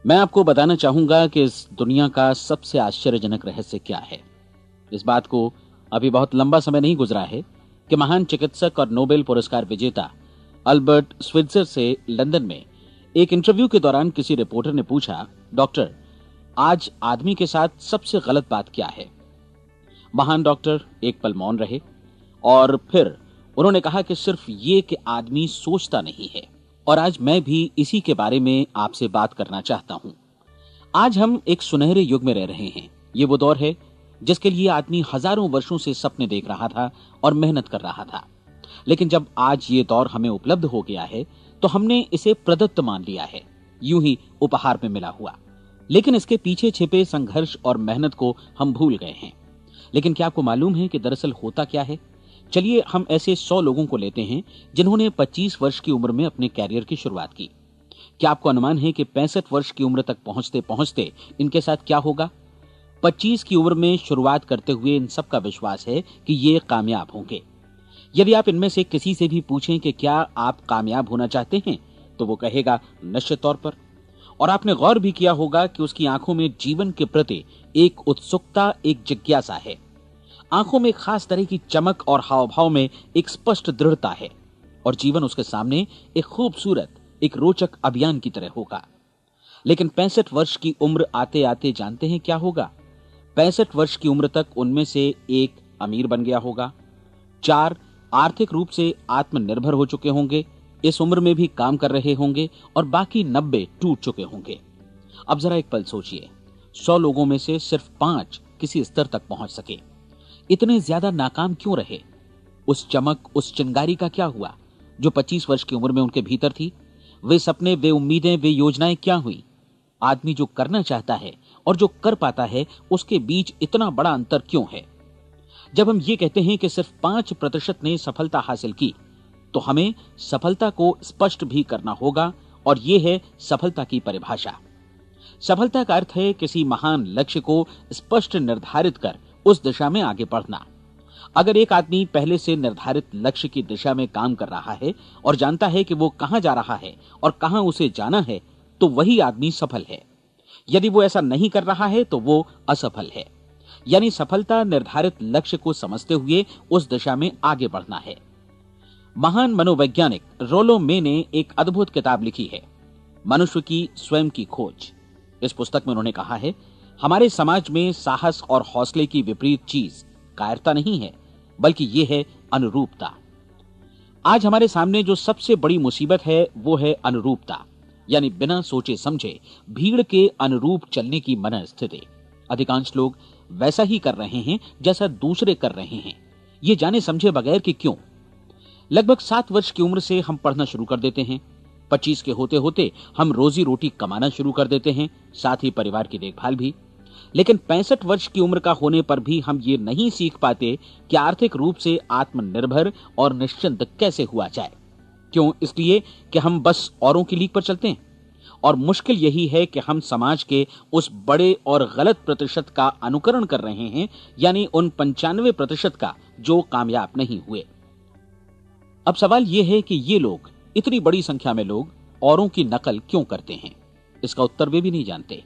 मैं आपको बताना चाहूंगा कि इस दुनिया का सबसे आश्चर्यजनक रहस्य क्या है। इस बात को अभी बहुत लंबा समय नहीं गुजरा है कि महान चिकित्सक और नोबेल पुरस्कार विजेता अल्बर्ट स्विट्जर से लंदन में एक इंटरव्यू के दौरान किसी रिपोर्टर ने पूछा, डॉक्टर, आज आदमी के साथ सबसे गलत बात क्या है। महान डॉक्टर एक पल मौन रहे और फिर उन्होंने कहा कि सिर्फ ये कि आदमी सोचता नहीं है। और आज मैं भी इसी के बारे में आपसे बात करना चाहता हूं। आज हम एक सुनहरे युग में रह रहे हैं। ये वो दौर है जिसके लिए आदमी हजारों वर्षों से सपने देख रहा था और मेहनत कर रहा था। लेकिन जब आज ये दौर हमें उपलब्ध हो गया है तो हमने इसे प्रदत्त मान लिया है, यूं ही उपहार में मिला हुआ। लेकिन इसके पीछे छिपे संघर्ष और मेहनत को हम भूल गए हैं। लेकिन क्या आपको मालूम है कि दरअसल होता क्या है? चलिए हम ऐसे 100 लोगों को लेते हैं जिन्होंने 25 वर्ष की उम्र में अपने कैरियर की शुरुआत की। क्या आपको अनुमान है कि 65 वर्ष की उम्र तक पहुंचते पहुंचते इनके साथ क्या होगा? 25 की उम्र में शुरुआत करते हुए इन सबका विश्वास है कि ये कामयाब होंगे। यदि आप इनमें से किसी से भी पूछें कि क्या आप कामयाब होना चाहते हैं, तो वो कहेगा निश्चित तौर पर। और आपने गौर भी किया होगा कि उसकी आंखों में जीवन के प्रति एक उत्सुकता, एक जिज्ञासा है। आंखों में खास तरह की चमक और हाव भाव में एक स्पष्ट दृढ़ता है और जीवन उसके सामने एक खूबसूरत, एक रोचक अभियान की तरह होगा। लेकिन 65 वर्ष की उम्र आते आते जानते हैं क्या होगा? 65 वर्ष की उम्र तक उनमें से एक अमीर बन गया होगा, 4 आर्थिक रूप से आत्मनिर्भर हो चुके होंगे, इस उम्र में भी काम कर रहे होंगे और बाकी 90 टूट चुके होंगे। अब जरा एक पल सोचिए, 100 लोगों में से सिर्फ 5 किसी स्तर तक पहुंच सके। इतने ज्यादा नाकाम क्यों रहे? उस चमक, उस चिंगारी का क्या हुआ जो 25 वर्ष की उम्र में उनके भीतर थी? वे सपने, वे उम्मीदें, वे योजनाएं क्या हुई? आदमी जो करना चाहता है और जो कर पाता है, उसके बीच इतना बड़ा अंतर क्यों है? जब हम ये कहते हैं कि सिर्फ 5% ने सफलता हासिल की, तो हमें सफलता को स्पष्ट भी करना होगा और यह है सफलता की परिभाषा। सफलता का अर्थ है किसी महान लक्ष्य को स्पष्ट निर्धारित कर उस दिशा में आगे बढ़ना। अगर एक आदमी पहले से निर्धारित लक्ष्य की दिशा में काम कर रहा है और जानता है कि वो कहां जा रहा है और कहां उसे जाना है, तो वही आदमी सफल है। यदि वो ऐसा नहीं कर रहा है तो वो असफल है। यानी सफलता निर्धारित लक्ष्य को समझते हुए उस दिशा में आगे बढ़ना है। महान मनोवैज्ञानिक रोलो मे ने एक अद्भुत किताब लिखी है, मनुष्य की स्वयं की खोज। इस पुस्तक में उन्होंने कहा है, हमारे समाज में साहस और हौसले की विपरीत चीज कायरता नहीं है, बल्कि यह है अनुरूपता। आज हमारे सामने जो सबसे बड़ी मुसीबत है वो है अनुरूपता, यानी बिना सोचे समझे भीड़ के अनुरूप चलने की मनस्थिति। अधिकांश लोग वैसा ही कर रहे हैं जैसा दूसरे कर रहे हैं, ये जाने समझे बगैर कि क्यों। लगभग 7 वर्ष की उम्र से हम पढ़ना शुरू कर देते हैं। 25 के होते होते हम रोजी रोटी कमाना शुरू कर देते हैं, साथ ही परिवार की देखभाल भी। लेकिन 65 वर्ष की उम्र का होने पर भी हम ये नहीं सीख पाते कि आर्थिक रूप से आत्मनिर्भर और निश्चिंत कैसे हुआ जाए। क्यों? इसलिए कि हम बस औरों की लीक पर चलते हैं। और मुश्किल यही है कि हम समाज के उस बड़े और गलत प्रतिशत का अनुकरण कर रहे हैं, यानी उन 95% का जो कामयाब नहीं हुए। अब सवाल यह है कि ये लोग, इतनी बड़ी संख्या में लोग, औरों की नकल क्यों करते हैं? इसका उत्तर वे भी नहीं जानते।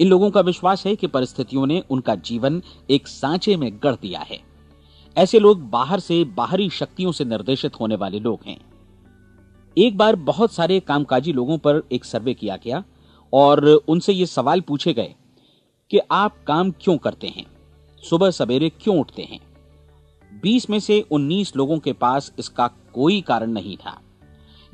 इन लोगों का विश्वास है कि परिस्थितियों ने उनका जीवन एक सांचे में गढ़ दिया है। ऐसे लोग बाहर से बाहरी शक्तियों से निर्देशित होने वाले लोग हैं। एक बार बहुत सारे कामकाजी लोगों पर एक सर्वे किया गया और उनसे ये सवाल पूछे गए कि आप काम क्यों करते हैं, सुबह सवेरे क्यों उठते हैं। 20 में से 19 लोगों के पास इसका कोई कारण नहीं था।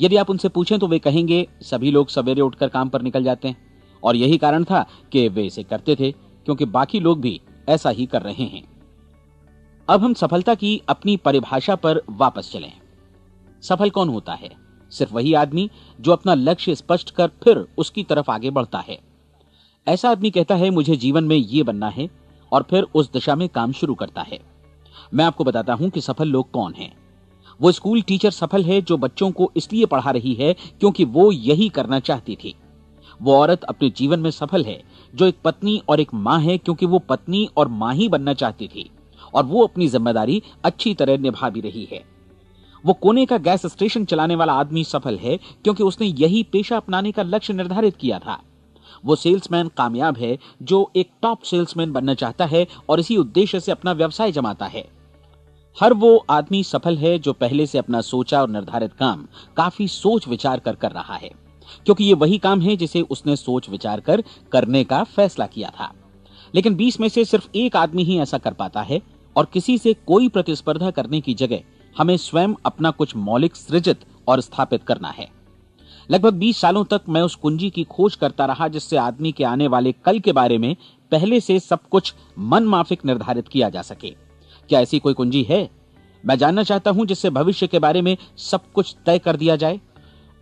यदि आप उनसे पूछें तो वे कहेंगे सभी लोग सवेरे उठकर काम पर निकल जाते हैं और यही कारण था कि वे इसे करते थे क्योंकि बाकी लोग भी ऐसा ही कर रहे हैं। अब हम सफलता की अपनी परिभाषा पर वापस चलें। सफल कौन होता है? सिर्फ वही आदमी जो अपना लक्ष्य स्पष्ट कर फिर उसकी तरफ आगे बढ़ता है। ऐसा आदमी कहता है मुझे जीवन में ये बनना है और फिर उस दिशा में काम शुरू करता है। मैं आपको बताता हूं कि सफल लोग कौन हैं। वो स्कूल टीचर सफल है जो बच्चों को इसलिए पढ़ा रही है क्योंकि वो यही करना चाहती थी। वो औरत अपने जीवन में सफल है जो एक पत्नी और एक मां है क्योंकि वो पत्नी और मां ही बनना चाहती थी और वो अपनी जिम्मेदारी अच्छी तरह निभा भी रही है। वो कोने का गैस स्टेशन चलाने वाला आदमी सफल है क्योंकि उसने यही पेशा अपनाने का लक्ष्य निर्धारित किया था। वो सेल्समैन कामयाब है जो एक टॉप सेल्समैन बनना चाहता है और इसी उद्देश्य से अपना व्यवसाय जमाता है। हर वो आदमी सफल है जो पहले से अपना सोचा और निर्धारित काम काफी सोच विचार कर रहा है, क्योंकि ये वही काम है जिसे उसने सोच विचार कर करने का फैसला किया था। लेकिन 20 में से सिर्फ एक आदमी ही ऐसा कर पाता है, और किसी से कोई प्रतिस्पर्धा करने की जगह हमें स्वयं अपना कुछ मौलिक सृजित और स्थापित करना है। लगभग 20 सालों तक मैं उस कुंजी की खोज करता रहा जिससे आदमी के आने वाले कल के बारे में पहले से सब कुछ मन माफिक निर्धारित किया जा सके। क्या ऐसी कोई कुंजी है? मैं जानना चाहता हूं जिससे भविष्य के बारे में सब कुछ तय कर दिया जाए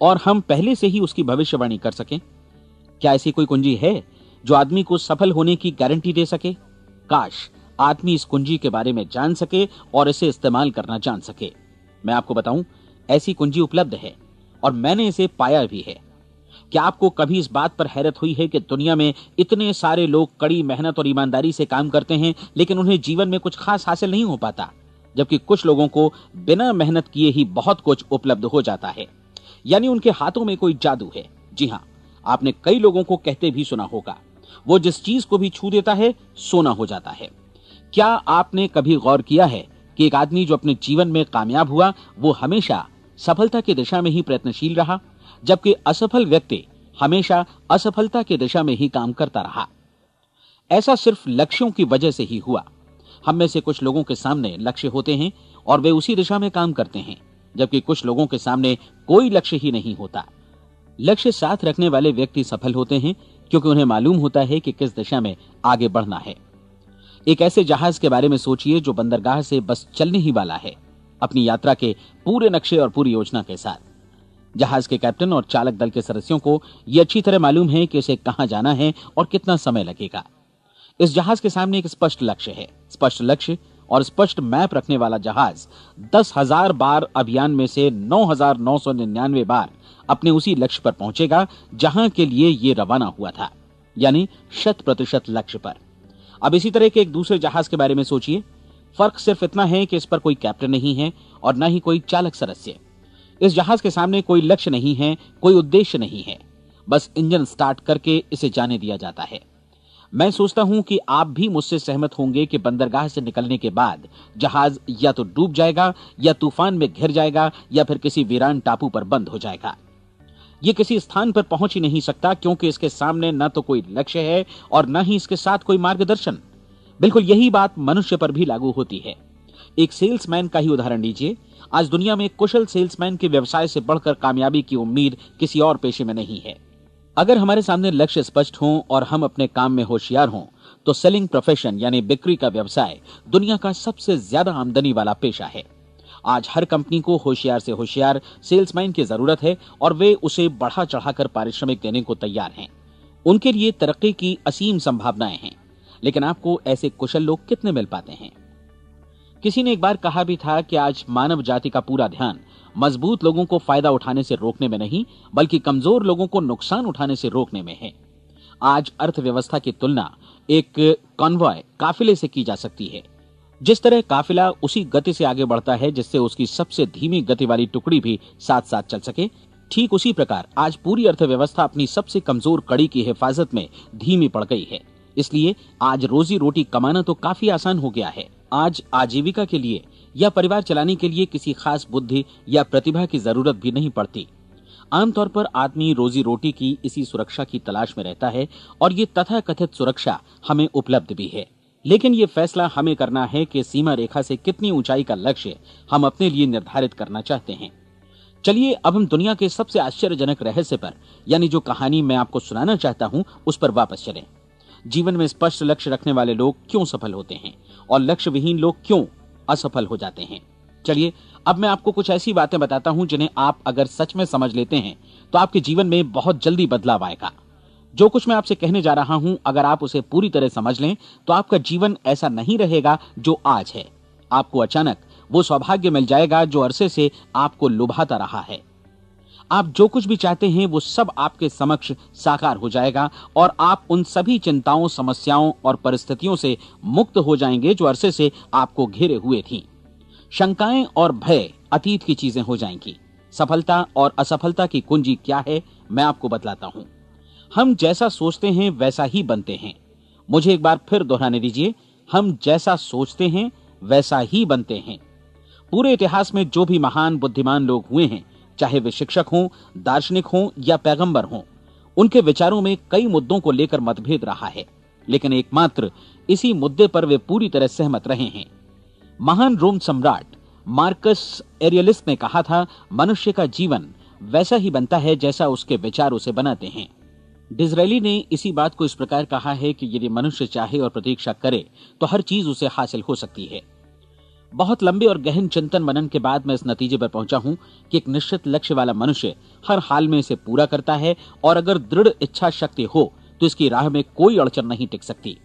और हम पहले से ही उसकी भविष्यवाणी कर सकें। क्या ऐसी कोई कुंजी है जो आदमी को सफल होने की गारंटी दे सके? काश आदमी इस कुंजी के बारे में जान सके और इसे इस्तेमाल करना जान सके। मैं आपको बताऊं, ऐसी कुंजी उपलब्ध है और मैंने इसे पाया भी है। क्या आपको कभी इस बात पर हैरत हुई है कि दुनिया में इतने सारे लोग कड़ी मेहनत और ईमानदारी से काम करते हैं, लेकिन उन्हें जीवन में कुछ खास हासिल नहीं हो पाता, जबकि कुछ लोगों को बिना मेहनत किए ही बहुत कुछ उपलब्ध हो जाता है। यानी उनके हाथों में कोई जादू है। जी हां, आपने कई लोगों को कहते भी सुना होगा, वो जिस चीज को भी छू देता है सोना हो जाता है। क्या आपने कभी गौर किया है कि एक आदमी जो अपने जीवन में कामयाब हुआ वो हमेशा सफलता की दिशा में ही प्रयत्नशील रहा, जबकि असफल व्यक्ति हमेशा असफलता की दिशा में ही काम करता रहा? ऐसा सिर्फ लक्ष्यों की वजह से ही हुआ। हम में से कुछ लोगों के सामने लक्ष्य होते हैं और वे उसी दिशा में काम करते हैं, जबकि कुछ लोगों के सामने कोई लक्ष्य ही नहीं होता। लक्ष्य साथ रखने वाले व्यक्ति सफल होते हैं क्योंकि उन्हें मालूम होता है कि किस दिशा में आगे बढ़ना है। एक ऐसे जहाज के बारे में सोचिए जो बंदरगाह से बस चलने ही वाला है, अपनी यात्रा के पूरे नक्शे और पूरी योजना के साथ। जहाज के कैप्टन और चालक दल के सदस्यों को यह अच्छी तरह मालूम है कि उसे कहां जाना है और कितना समय लगेगा। इस जहाज के सामने एक स्पष्ट लक्ष्य है। स्पष्ट लक्ष्य और स्पष्ट मैप रखने वाला जहाज 10,000 बार अभियान में से 9,999 बार अपने उसी लक्ष्य पर पहुंचेगा जहां के लिए ये रवाना हुआ था, यानी 100% लक्ष्य पर। अब इसी तरह के एक दूसरे जहाज के बारे में सोचिए। फर्क सिर्फ इतना है कि इस पर कोई कैप्टन नहीं है और न ही कोई चालक सदस्य। इस जहाज के सामने कोई लक्ष्य नहीं है, कोई उद्देश्य नहीं है, बस इंजन स्टार्ट करके इसे जाने दिया जाता है। मैं सोचता हूं कि आप भी मुझसे सहमत होंगे कि बंदरगाह से निकलने के बाद जहाज या तो डूब जाएगा या तूफान में घिर जाएगा या फिर किसी वीरान टापू पर बंद हो जाएगा। ये किसी स्थान पर पहुंच ही नहीं सकता क्योंकि इसके सामने न तो कोई लक्ष्य है और न ही इसके साथ कोई मार्गदर्शन। बिल्कुल यही बात मनुष्य पर भी लागू होती है। एक सेल्समैन का ही उदाहरण लीजिए। आज दुनिया में कुशल सेल्समैन के व्यवसाय से बढ़कर कामयाबी की उम्मीद किसी और पेशे में नहीं है। अगर हमारे सामने लक्ष्य स्पष्ट हों और हम अपने काम में होशियार हों तो सेलिंग प्रोफेशन यानी बिक्री का व्यवसाय दुनिया का सबसे ज्यादा आमदनी वाला पेशा है। आज हर कंपनी को होशियार से होशियार सेल्समैन की जरूरत है और वे उसे बढ़ा चढ़ाकर पारिश्रमिक देने को तैयार हैं। उनके लिए तरक्की की असीम संभावनाएं हैं, लेकिन आपको ऐसे कुशल लोग कितने मिल पाते हैं? किसी ने एक बार कहा भी था कि आज मानव जाति का पूरा ध्यान मजबूत लोगों को फायदा उठाने से रोकने में नहीं, बल्कि कमजोर लोगों को नुकसान उठाने से रोकने में है। आज अर्थव्यवस्था की तुलना एक कॉन्वॉय काफिले से की जा सकती है। जिस तरह काफिला उसी गति से आगे बढ़ता है जिससे उसकी सबसे धीमी गति वाली टुकड़ी भी साथ साथ चल सके, ठीक उसी प्रकार आज पूरी अर्थव्यवस्था अपनी सबसे कमजोर कड़ी की हिफाजत में धीमी पड़ गई है। इसलिए आज रोजी रोटी कमाना तो काफी आसान हो गया है। आज आजीविका के लिए या परिवार चलाने के लिए किसी खास बुद्धि या प्रतिभा की जरूरत भी नहीं पड़ती। आमतौर पर आदमी रोजी रोटी की इसी सुरक्षा की तलाश में रहता है और ये तथाकथित सुरक्षा हमें उपलब्ध भी है। लेकिन ये फैसला हमें करना है कि सीमा रेखा से कितनी ऊंचाई का लक्ष्य हम अपने लिए निर्धारित करना चाहते हैं। चलिए अब हम दुनिया के सबसे आश्चर्यजनक रहस्य पर, यानी जो कहानी मैं आपको सुनाना चाहता हूं, उस पर वापस चलें। जीवन में स्पष्ट लक्ष्य रखने वाले लोग क्यों सफल होते हैं और लक्ष्य विहीन लोग क्यों असफल हो जाते हैं? चलिए अब मैं आपको कुछ ऐसी बातें बताता हूं जिन्हें आप अगर सच में समझ लेते हैं तो आपके जीवन में बहुत जल्दी बदलाव आएगा। जो कुछ मैं आपसे कहने जा रहा हूं, अगर आप उसे पूरी तरह समझ लें तो आपका जीवन ऐसा नहीं रहेगा जो आज है। आपको अचानक वो सौभाग्य मिल जाएगा जो अरसे से आपको लुभाता रहा है। आप जो कुछ भी चाहते हैं वो सब आपके समक्ष साकार हो जाएगा और आप उन सभी चिंताओं, समस्याओं और परिस्थितियों से मुक्त हो जाएंगे जो अरसे से आपको घेरे हुए थीं। शंकाएं और भय अतीत की चीजें हो जाएंगी। सफलता और असफलता की कुंजी क्या है, मैं आपको बतलाता हूं। हम जैसा सोचते हैं वैसा ही बनते हैं। मुझे एक बार फिर दोहराने दीजिए, हम जैसा सोचते हैं वैसा ही बनते हैं। पूरे इतिहास में जो भी महान बुद्धिमान लोग हुए हैं, चाहे वे शिक्षक हों, दार्शनिक हों या पैगंबर हों, उनके विचारों में कई मुद्दों को लेकर मतभेद रहा है, लेकिन एकमात्र इसी मुद्दे पर वे पूरी तरह सहमत रहे हैं। महान रोम सम्राट मार्कस एरियलिस ने कहा था, मनुष्य का जीवन वैसा ही बनता है जैसा उसके विचार उसे बनाते हैं। डिज़रायली ने इसी बात को इस प्रकार कहा है कि यदि मनुष्य चाहे और प्रतीक्षा करे तो हर चीज उसे हासिल हो सकती है। बहुत लंबे और गहन चिंतन मनन के बाद मैं इस नतीजे पर पहुंचा हूं कि एक निश्चित लक्ष्य वाला मनुष्य हर हाल में इसे पूरा करता है, और अगर दृढ़ इच्छा शक्ति हो तो इसकी राह में कोई अड़चन नहीं टिक सकती।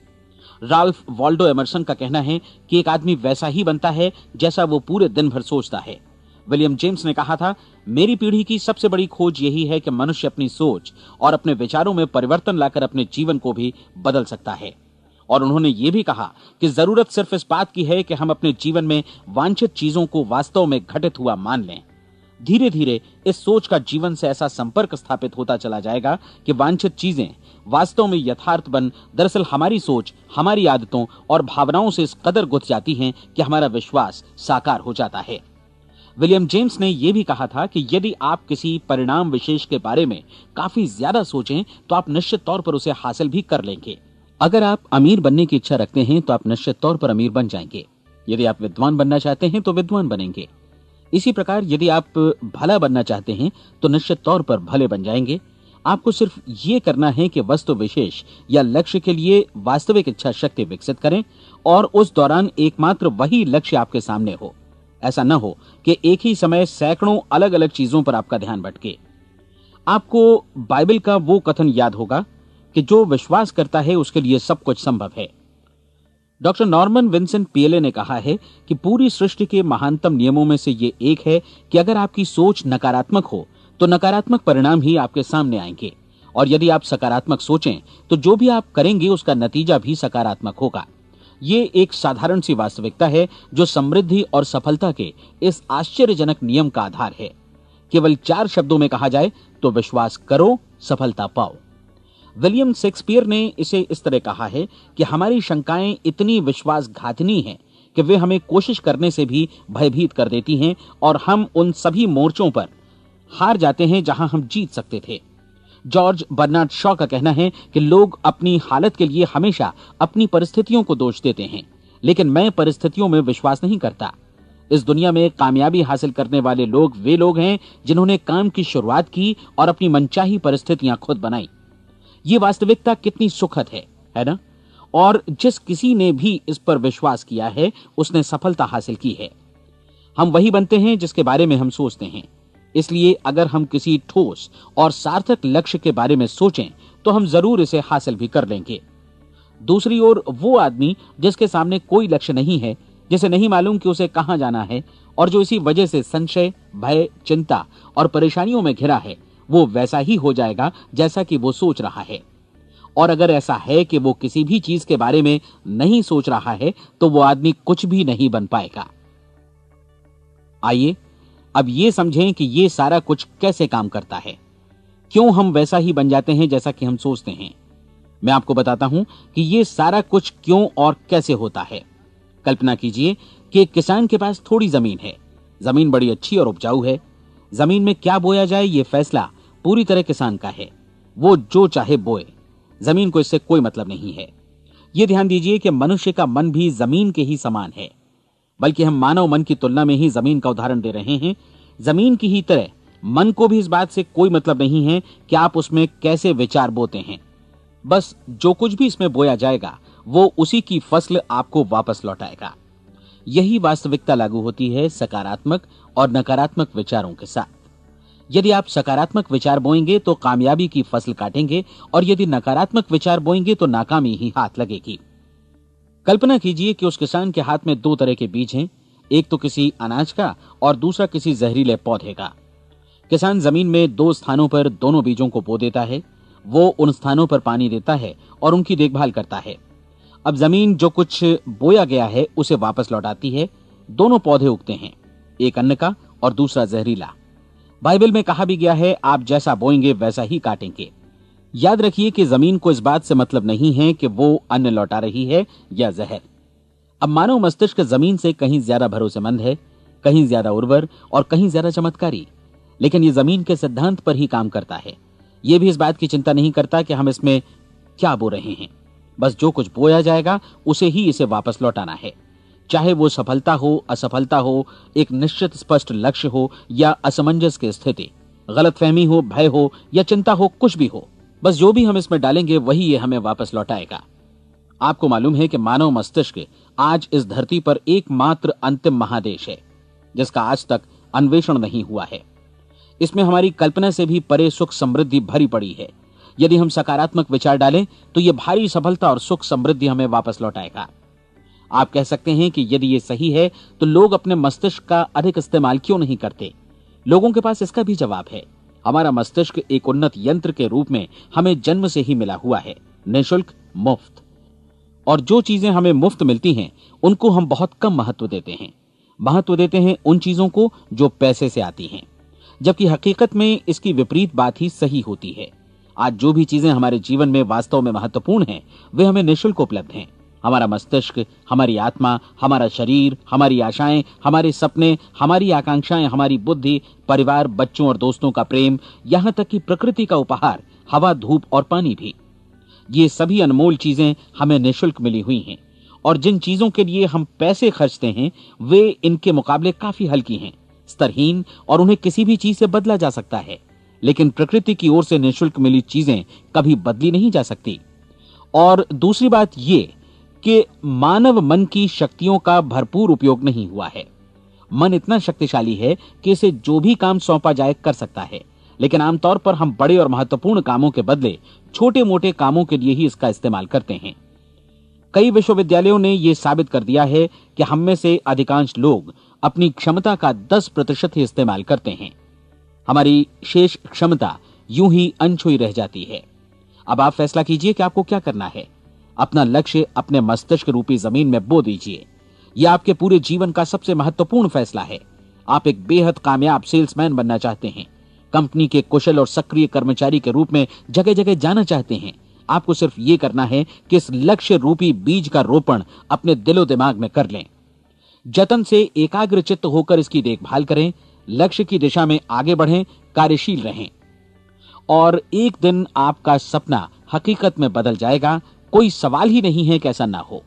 राल्फ वॉल्डो एमर्सन का कहना है कि एक आदमी वैसा ही बनता है जैसा वो पूरे दिन भर सोचता है। विलियम जेम्स ने कहा था, मेरी पीढ़ी की सबसे बड़ी खोज यही है कि मनुष्य अपनी सोच और अपने विचारों में परिवर्तन लाकर अपने जीवन को भी बदल सकता है। और उन्होंने ये भी कहा कि जरूरत सिर्फ इस बात की है कि हम अपने जीवन में वांछित चीजों को वास्तव में घटित हुआ मान लें। धीरे धीरे इस सोच का जीवन से ऐसा संपर्क स्थापित होता चला जाएगा कि वांछित चीजें वास्तव में यथार्थ बन दरअसल हमारी सोच, हमारी आदतों और भावनाओं से इस कदर गुथ जाती हैं कि हमारा विश्वास साकार हो जाता है। विलियम जेम्स ने यह भी कहा था कि यदि आप किसी परिणाम विशेष के बारे में काफी ज्यादा सोचें तो आप निश्चित तौर पर उसे हासिल भी कर लेंगे। अगर आप अमीर बनने की इच्छा रखते हैं तो आप निश्चित तौर पर अमीर बन जाएंगे। यदि आप विद्वान बनना चाहते हैं तो विद्वान बनेंगे। इसी प्रकार यदि आप भला बनना चाहते हैं तो निश्चित तौर पर भले बन जाएंगे। आपको सिर्फ ये करना है कि वस्तु विशेष या लक्ष्य के लिए वास्तविक इच्छा शक्ति विकसित करें, और उस दौरान एकमात्र वही लक्ष्य आपके सामने हो। ऐसा न हो कि एक ही समय सैकड़ों अलग अलग चीजों पर आपका ध्यान भटके। आपको बाइबल का वो कथन याद होगा कि जो विश्वास करता है उसके लिए सब कुछ संभव है। डॉक्टर नॉर्मन विंसेंट पीएले ने कहा है कि पूरी सृष्टि के महानतम नियमों में से ये एक है कि अगर आपकी सोच नकारात्मक हो तो नकारात्मक परिणाम ही आपके सामने आएंगे, और यदि आप सकारात्मक सोचें तो जो भी आप करेंगे उसका नतीजा भी सकारात्मक होगा। ये एक साधारण सी वास्तविकता है जो समृद्धि और सफलता के इस आश्चर्यजनक नियम का आधार है। केवल 4 शब्दों में कहा जाए तो विश्वास करो, सफलता पाओ। विलियम शेक्सपियर ने इसे इस तरह कहा है कि हमारी शंकाएं इतनी विश्वासघातिनी हैं कि वे हमें कोशिश करने से भी भयभीत कर देती हैं, और हम उन सभी मोर्चों पर हार जाते हैं जहां हम जीत सकते थे। जॉर्ज बर्नार्ड शॉ का कहना है कि लोग अपनी हालत के लिए हमेशा अपनी परिस्थितियों को दोष देते हैं, लेकिन मैं परिस्थितियों में विश्वास नहीं करता। इस दुनिया में कामयाबी हासिल करने वाले लोग वे लोग हैं जिन्होंने काम की शुरुआत की और अपनी मनचाही परिस्थितियां खुद बनाई। ये वास्तविकता कितनी सुखद है ना? और जिस किसी ने भी इस पर विश्वास किया है उसने सफलता हासिल की है। हम वही बनते हैं जिसके बारे में हम सोचते हैं। इसलिए अगर हम किसी ठोस और सार्थक लक्ष्य के बारे में सोचें तो हम जरूर इसे हासिल भी कर लेंगे। दूसरी ओर वो आदमी जिसके सामने कोई लक्ष्य नहीं है, जिसे नहीं मालूम कि उसे कहां जाना है, और जो इसी वजह से संशय, भय, चिंता और परेशानियों में घिरा है, वो वैसा ही हो जाएगा जैसा कि वो सोच रहा है। और अगर ऐसा है कि वो किसी भी चीज के बारे में नहीं सोच रहा है तो वो आदमी कुछ भी नहीं बन पाएगा। आइए अब ये समझें कि ये सारा कुछ कैसे काम करता है, क्यों हम वैसा ही बन जाते हैं जैसा कि हम सोचते हैं। मैं आपको बताता हूं कि ये सारा कुछ क्यों और कैसे होता है। कल्पना कीजिए कि एक किसान के पास थोड़ी जमीन है। जमीन बड़ी अच्छी और उपजाऊ है। जमीन में क्या बोया जाए ये फैसला पूरी तरह किसान का है। वो जो चाहे बोए, जमीन को इससे कोई मतलब नहीं है। ये ध्यान दीजिए कि मनुष्य का मन भी जमीन के ही समान है, बल्कि हम मानव मन की तुलना में ही जमीन का उदाहरण दे रहे हैं। जमीन की ही तरह मन को भी इस बात से कोई मतलब नहीं है कि आप उसमें कैसे विचार बोते हैं। बस जो कुछ भी इसमें बोया जाएगा वो उसी की फसल आपको वापस लौटाएगा। यही वास्तविकता लागू होती है सकारात्मक और नकारात्मक विचारों के साथ। यदि आप सकारात्मक विचार बोएंगे तो कामयाबी की फसल काटेंगे, और यदि नकारात्मक विचार बोएंगे तो नाकामी ही हाथ लगेगी। कल्पना कीजिए कि उस किसान के हाथ में 2 तरह के बीज हैं, एक तो किसी अनाज का और दूसरा किसी जहरीले पौधे का। किसान जमीन में 2 स्थानों पर दोनों बीजों को बो देता है। वो उन स्थानों पर पानी देता है और उनकी देखभाल करता है। अब जमीन जो कुछ बोया गया है उसे वापस लौटाती है। दोनों पौधे उगते हैं, एक अन्न का और दूसरा जहरीला। बाइबल में कहा भी गया है, आप जैसा बोएंगे वैसा ही काटेंगे। याद रखिए कि जमीन को इस बात से मतलब नहीं है कि वो अन्न लौटा रही है या जहर। अब मानव मस्तिष्क जमीन से कहीं ज्यादा भरोसेमंद है, कहीं ज्यादा उर्वर और कहीं ज्यादा चमत्कारी, लेकिन ये जमीन के सिद्धांत पर ही काम करता है। ये भी इस बात की चिंता नहीं करता कि हम इसमें क्या बो रहे हैं। बस जो कुछ बोया जाएगा उसे ही इसे वापस लौटाना है, चाहे वो सफलता हो, असफलता हो, एक निश्चित स्पष्ट लक्ष्य हो या असमंजस की स्थिति, गलतफहमी हो, भय हो या चिंता हो, कुछ भी हो। बस जो भी हम इसमें डालेंगे वही ये हमें वापस लौटाएगा। आपको मालूम है कि मानव मस्तिष्क आज इस धरती पर एकमात्र अंतिम महादेश है जिसका आज तक अन्वेषण नहीं हुआ है। इसमें हमारी कल्पना से भी परे सुख समृद्धि भरी पड़ी है। यदि हम सकारात्मक विचार डालें तो यह भारी सफलता और सुख समृद्धि हमें वापस लौटाएगा। आप कह सकते हैं कि यदि ये सही है तो लोग अपने मस्तिष्क का अधिक इस्तेमाल क्यों नहीं करते? लोगों के पास इसका भी जवाब है। हमारा मस्तिष्क एक उन्नत यंत्र के रूप में हमें जन्म से ही मिला हुआ है, निःशुल्क, मुफ्त। और जो चीजें हमें मुफ्त मिलती हैं उनको हम बहुत कम महत्व देते हैं। महत्व देते हैं उन चीजों को जो पैसे से आती हैं, जबकि हकीकत में इसकी विपरीत बात ही सही होती है। आज जो भी चीजें हमारे जीवन में वास्तव में महत्वपूर्ण हैं वे हमें निःशुल्क उपलब्ध हैं। हमारा मस्तिष्क, हमारी आत्मा, हमारा शरीर, हमारी आशाएं, हमारे सपने, हमारी आकांक्षाएं, हमारी बुद्धि, परिवार, बच्चों और दोस्तों का प्रेम, यहां तक कि प्रकृति का उपहार, हवा, धूप और पानी भी। ये सभी अनमोल चीजें हमें निःशुल्क मिली हुई हैं, और जिन चीजों के लिए हम पैसे खर्चते हैं वे इनके मुकाबले काफी हल्की हैं, स्तरहीन, और उन्हें किसी भी चीज से बदला जा सकता है। लेकिन प्रकृति की ओर से निःशुल्क मिली चीजें कभी बदली नहीं जा सकती। और दूसरी बात ये कि मानव मन की शक्तियों का भरपूर उपयोग नहीं हुआ है। मन इतना शक्तिशाली है कि इसे जो भी काम सौंपा जाए कर सकता है, लेकिन आमतौर पर हम बड़े और महत्वपूर्ण कामों के बदले छोटे मोटे कामों के लिए ही इसका इस्तेमाल करते हैं। कई विश्वविद्यालयों ने यह साबित कर दिया है कि हम में से अधिकांश लोग अपनी क्षमता का 10% ही इस्तेमाल करते हैं। हमारी शेष क्षमता यूं ही अनछुई रह जाती है। अब आप फैसला कीजिए कि आपको क्या करना है। अपना लक्ष्य अपने मस्तिष्क रूपी जमीन में बो दीजिए। यह आपके पूरे जीवन का सबसे महत्वपूर्ण फैसला है। आप एक बेहद कामयाब सेल्समैन बनना चाहते हैं, कंपनी के कुशल और सक्रिय कर्मचारी के रूप में जगह जगह जाना चाहते हैं। आपको सिर्फ ये करना है कि इस लक्ष्य रूपी बीज का रोपण अपने दिलो दिमाग में कर लें। जतन से एकाग्रचित्त होकर इसकी देखभाल करें, लक्ष्य की दिशा में आगे बढ़ें, कार्यशील रहें, और एक दिन आपका सपना हकीकत में बदल जाएगा। कोई सवाल ही नहीं है कि ऐसा ना हो।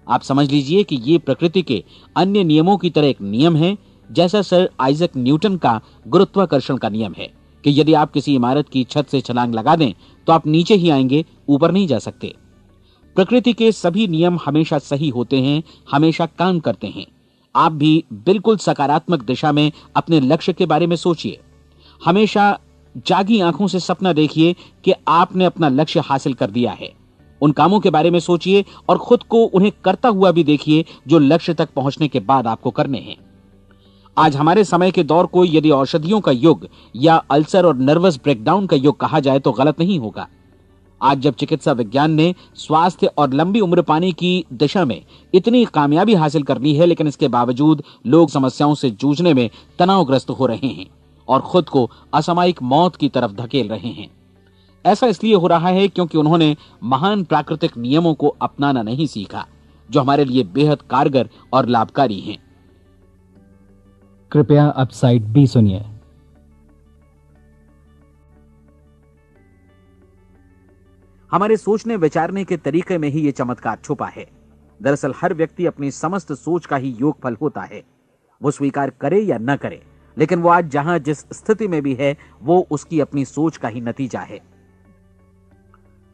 आप समझ लीजिए कि ये प्रकृति के अन्य नियमों की तरह एक नियम है, जैसा सर आइजक न्यूटन का गुरुत्वाकर्षण का नियम है कि यदि आप किसी इमारत की छत से छलांग लगा दें तो आप नीचे ही आएंगे, ऊपर नहीं जा सकते। प्रकृति के सभी नियम हमेशा सही होते हैं, हमेशा काम करते हैं। आप भी बिल्कुल सकारात्मक दिशा में अपने लक्ष्य के बारे में सोचिए। हमेशा जागी आंखों से सपना देखिए कि आपने अपना लक्ष्य हासिल कर दिया है। उन कामों के बारे में सोचिए और खुद को उन्हें करता हुआ भी देखिए जो लक्ष्य तक पहुंचने के बाद आपको करने हैं। आज हमारे समय के दौर को यदि औषधियों का युग या अल्सर और नर्वस ब्रेकडाउन का युग कहा जाए तो गलत नहीं होगा। आज जब चिकित्सा विज्ञान ने स्वास्थ्य और लंबी उम्र पाने की दिशा में इतनी कामयाबी हासिल कर ली है, लेकिन इसके बावजूद लोग समस्याओं से जूझने में तनावग्रस्त हो रहे हैं और खुद को असामयिक मौत की तरफ धकेल रहे हैं। ऐसा इसलिए हो रहा है क्योंकि उन्होंने महान प्राकृतिक नियमों को अपनाना नहीं सीखा, जो हमारे लिए बेहद कारगर और लाभकारी हैं। कृपया अब साइड बी सुनिए। हमारे सोचने विचारने के तरीके में ही ये चमत्कार छुपा है। दरअसल हर व्यक्ति अपनी समस्त सोच का ही योगफल होता है। वो स्वीकार करे या न करे, लेकिन वो आज जहां जिस स्थिति में भी है वो उसकी अपनी सोच का ही नतीजा है।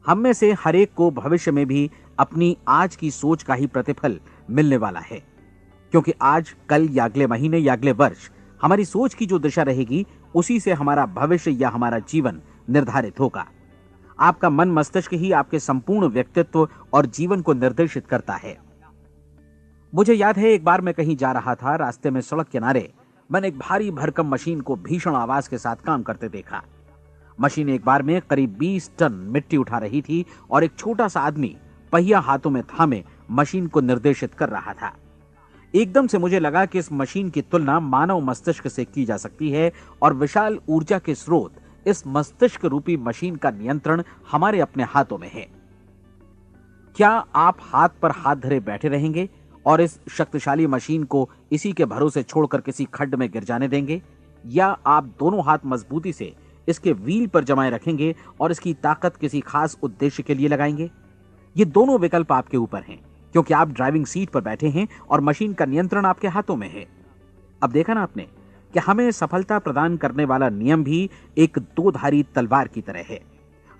हम में से हर एक को भविष्य में भी अपनी आज की सोच का ही प्रतिफल मिलने वाला है, क्योंकि आज, कल या अगले महीने या अगले वर्ष हमारी सोच की जो दिशा रहेगी उसी से हमारा भविष्य या हमारा जीवन निर्धारित होगा। आपका मन मस्तिष्क ही आपके संपूर्ण व्यक्तित्व और जीवन को निर्देशित करता है। मुझे याद है एक बार मैं कहीं जा रहा था, रास्ते में सड़क किनारे मैंने एक भारी भरकम मशीन को भीषण आवाज के साथ काम करते देखा। मशीन एक बार में करीब 20 टन मिट्टी उठा रही थी और एक छोटा सा आदमी पहिया हाथों में थामे मशीन को निर्देशित कर रहा था। एकदम से मुझे लगा कि इस मशीन की तुलना मानव मस्तिष्क से की जा सकती है और विशाल ऊर्जा के स्रोत इस मस्तिष्क रूपी मशीन का नियंत्रण हमारे अपने हाथों में है। क्या आप हाथ पर हाथ धरे बैठे रहेंगे और इस शक्तिशाली मशीन को इसी के भरोसे छोड़कर किसी खड्ड में गिर जाने देंगे, या आप दोनों हाथ मजबूती से इसके व्हील पर जमाए रखेंगे और इसकी ताकत किसी खास उद्देश्य के लिए लगाएंगे? ये दोनों विकल्प आपके ऊपर हैं, क्योंकि आप ड्राइविंग सीट पर बैठे हैं और मशीन का नियंत्रण आपके हाथों में है। अब देखा ना आपने कि हमें सफलता प्रदान करने वाला नियम भी एक दो-धारी तलवार की तरह है।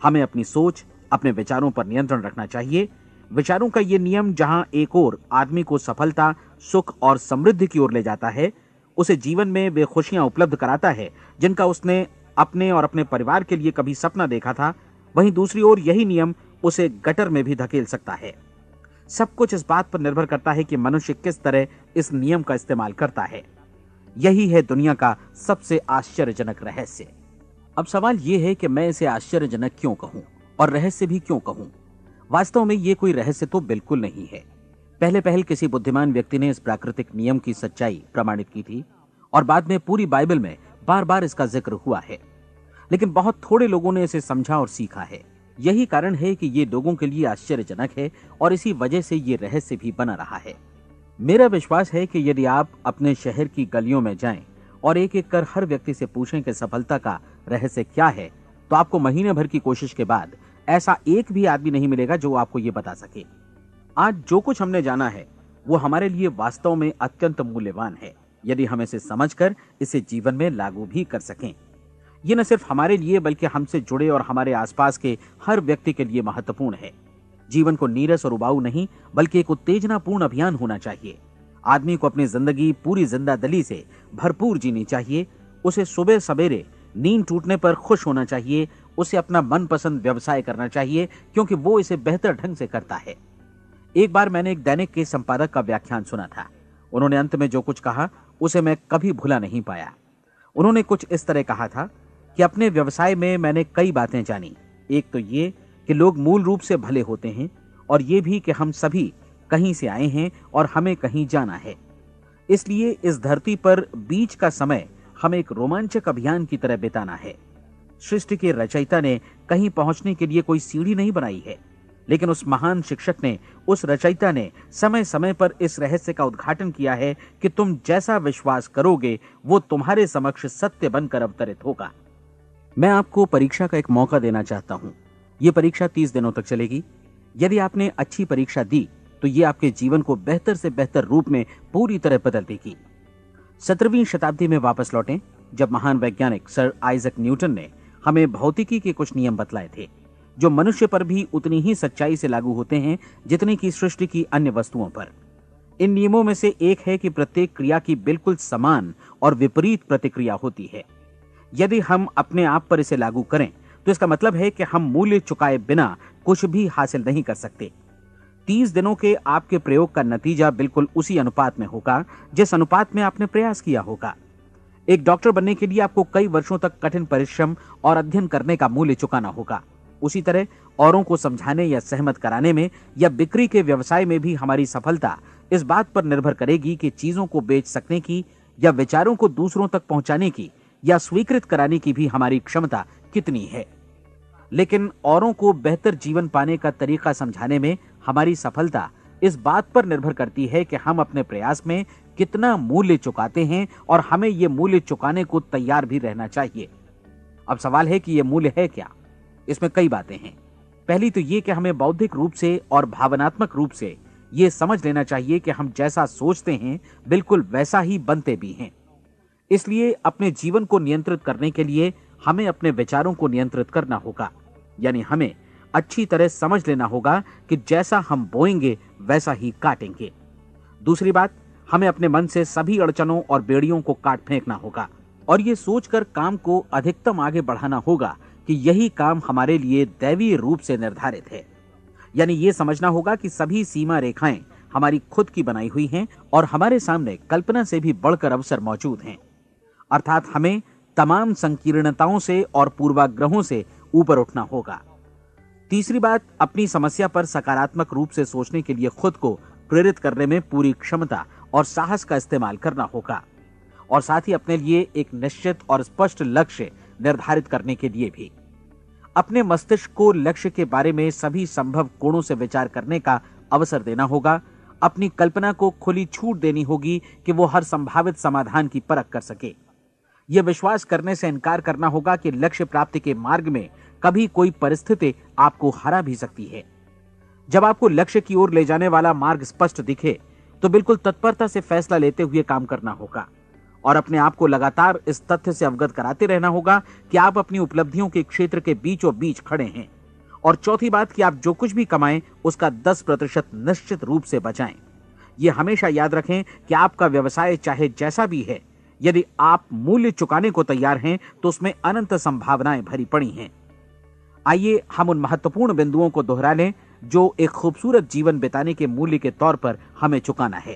हमें अपनी सोच, अपने विचारों पर नियंत्रण रखना चाहिए। विचारों का ये नियम जहां एक ओर आदमी को सफलता, सुख और समृद्धि की ओर ले जाता है, उसे जीवन में वे खुशियां उपलब्ध कराता है जिनका उसने अपने और अपने परिवार के लिए कभी सपना देखा था, वहीं दूसरी ओर यही नियम उसे गटर में भी धकेल सकता है। सब कुछ इस बात पर निर्भर करता है कि मनुष्य किस तरह इस नियम का इस्तेमाल करता है। यही है दुनिया का सबसे आश्चर्यजनक रहस्य। अब सवाल यह है कि मैं इसे आश्चर्यजनक क्यों कहूं और रहस्य भी क्यों कहूं? वास्तव में यह कोई रहस्य तो बिल्कुल नहीं है। पहले पहल किसी बुद्धिमान व्यक्ति ने इस प्राकृतिक नियम की सच्चाई प्रमाणित की थी और बाद में पूरी बाइबल में बार बार इसका जिक्र हुआ है, लेकिन बहुत थोड़े लोगों ने इसे समझा और सीखा है। यही कारण है कि ये लोगों के लिए आश्चर्यजनक है और इसी वजह से ये रहस्य भी बना रहा है। मेरा विश्वास है कि यदि आप अपने शहर की गलियों में जाएं और एक एक कर हर व्यक्ति से पूछें कि सफलता का रहस्य क्या है, तो आपको महीने भर की कोशिश के बाद ऐसा एक भी आदमी नहीं मिलेगा जो आपको ये बता सके। आज जो कुछ हमने जाना है वो हमारे लिए वास्तव में अत्यंत मूल्यवान है, यदि हम इसे समझकर इसे जीवन में लागू भी कर सकें। ये न सिर्फ हमारे लिए बल्कि हमसे जुड़े और हमारे आसपास के हर व्यक्ति के लिए महत्वपूर्ण है। जीवन को नीरस और उबाऊ नहीं बल्कि एक उत्तेजनापूर्ण अभियान होना चाहिए। आदमी को अपनी जिंदगी पूरी जिंदादिली से भरपूर जीनी चाहिए। उसे सुबह सवेरे नींद टूटने पर खुश होना चाहिए। उसे अपना मनपसंद व्यवसाय करना चाहिए क्योंकि वो इसे बेहतर ढंग से करता है। एक बार मैंने एक दैनिक के संपादक का व्याख्यान सुना था। उन्होंने अंत में जो कुछ कहा उसे मैं कभी भुला नहीं पाया। उन्होंने कुछ इस तरह कहा था कि अपने व्यवसाय में मैंने कई बातें जानी। एक तो ये कि लोग मूल रूप से भले होते हैं और ये भी कि हम सभी कहीं से आए हैं और हमें कहीं जाना है। इसलिए इस धरती पर बीच का समय हमें एक रोमांचक अभियान की तरह बिताना है। सृष्टि के रचयिता ने कहीं पहुंचने के लिए कोई सीढ़ी नहीं बनाई है, लेकिन उस महान शिक्षक ने, उस रचयिता ने समय समय पर इस रहस्य का उद्घाटन किया है कि तुम जैसा विश्वास करोगे वो तुम्हारे समक्ष सत्य बनकर अवतरित होगा। मैं आपको परीक्षा का एक मौका देना चाहता हूं। यह परीक्षा 30 दिनों तक चलेगी। यदि आपने अच्छी परीक्षा दी तो ये आपके जीवन को बेहतर से बेहतर रूप में पूरी तरह बदल देगी। 17वीं शताब्दी में वापस लौटें, जब महान वैज्ञानिक सर आइजक न्यूटन ने हमें भौतिकी के कुछ नियम बतलाए थे, जो मनुष्य पर भी उतनी ही सच्चाई से लागू होते हैं जितनी की सृष्टि की अन्य वस्तुओं पर। इन नियमों में से एक है कि प्रत्येक क्रिया की बिल्कुल समान और विपरीत प्रतिक्रिया होती है। यदि हम अपने आप पर इसे लागू करें तो इसका मतलब है कि हम मूल्य चुकाए बिना कुछ भी हासिल नहीं कर सकते। 30 दिनों के आपके प्रयोग का नतीजा बिल्कुल उसी अनुपात में होगा जिस अनुपात में आपने प्रयास किया होगा। एक डॉक्टर बनने के लिए आपको कई वर्षों तक कठिन परिश्रम और अध्ययन करने का मूल्य चुकाना होगा। उसी तरह औरों को समझाने या सहमत कराने में या बिक्री के व्यवसाय में भी हमारी सफलता इस बात पर निर्भर करेगी कि चीजों को बेच सकने की या विचारों को दूसरों तक पहुंचाने की या स्वीकृत कराने की भी हमारी क्षमता कितनी है। लेकिन औरों को बेहतर जीवन पाने का तरीका समझाने में हमारी सफलता इस बात पर निर्भर करती है कि हम अपने प्रयास में कितना मूल्य चुकाते हैं और हमें यह मूल्य चुकाने को तैयार भी रहना चाहिए। अब सवाल है कि यह मूल्य है क्या? इसमें कई बातें हैं। पहली तो यह कि हमें बौद्धिक रूप से और भावनात्मक रूप से यह समझ लेना चाहिए कि हम जैसा सोचते हैं बिल्कुल वैसा ही बनते भी हैं। इसलिए अपने जीवन को नियंत्रित करने के लिए हमें अपने विचारों को नियंत्रित करना होगा। यानी हमें अच्छी तरह समझ लेना होगा कि जैसा हम बोएंगे वैसा ही काटेंगे। दूसरी बात, हमें अपने मन से सभी अड़चनों और बेड़ियों को काट फेंकना होगा और ये सोचकर काम को अधिकतम आगे बढ़ाना होगा कि यही काम हमारे लिए दैवीय रूप से निर्धारित है। यानी ये समझना होगा कि सभी सीमा रेखाएं हमारी खुद की बनाई हुई हैं और हमारे सामने कल्पना से भी बढ़कर अवसर मौजूद हैं। अर्थात हमें तमाम संकीर्णताओं से और पूर्वाग्रहों से ऊपर उठना होगा। तीसरी बात, अपनी समस्या पर सकारात्मक रूप से सोचने के लिए खुद को प्रेरित करने में पूरी क्षमता और साहस का इस्तेमाल करना होगा और साथ ही अपने लिए एक निश्चित और स्पष्ट लक्ष्य निर्धारित करने के लिए भी। अपने मस्तिष्क को लक्ष्य के बारे में सभी संभव कोणों से विचार करने का अवसर देना होगा। अपनी कल्पना को खुली छूट देनी होगी कि वो हर संभावित समाधान की परख कर सके। यह विश्वास करने से इनकार करना होगा कि लक्ष्य प्राप्ति के मार्ग में कभी कोई परिस्थिति आपको हरा भी सकती है। जब आपको लक्ष्य की ओर ले जाने वाला मार्ग स्पष्ट दिखे तो बिल्कुल तत्परता से फैसला लेते हुए काम करना होगा और अपने आप को लगातार इस तथ्य से अवगत कराते रहना होगा कि आप अपनी उपलब्धियों के क्षेत्र के बीचों बीच खड़े हैं। और चौथी बात कि आप जो कुछ भी कमाएं उसका 10% निश्चित रूप से बचाएं। यह हमेशा याद रखें कि आपका व्यवसाय चाहे जैसा भी है, यदि आप मूल्य चुकाने को तैयार हैं तो उसमें अनंत संभावनाएं भरी पड़ी हैं। आइए हम उन महत्वपूर्ण बिंदुओं को दोहरा लें जो एक खूबसूरत जीवन बिताने के मूल्य के तौर पर हमें चुकाना है।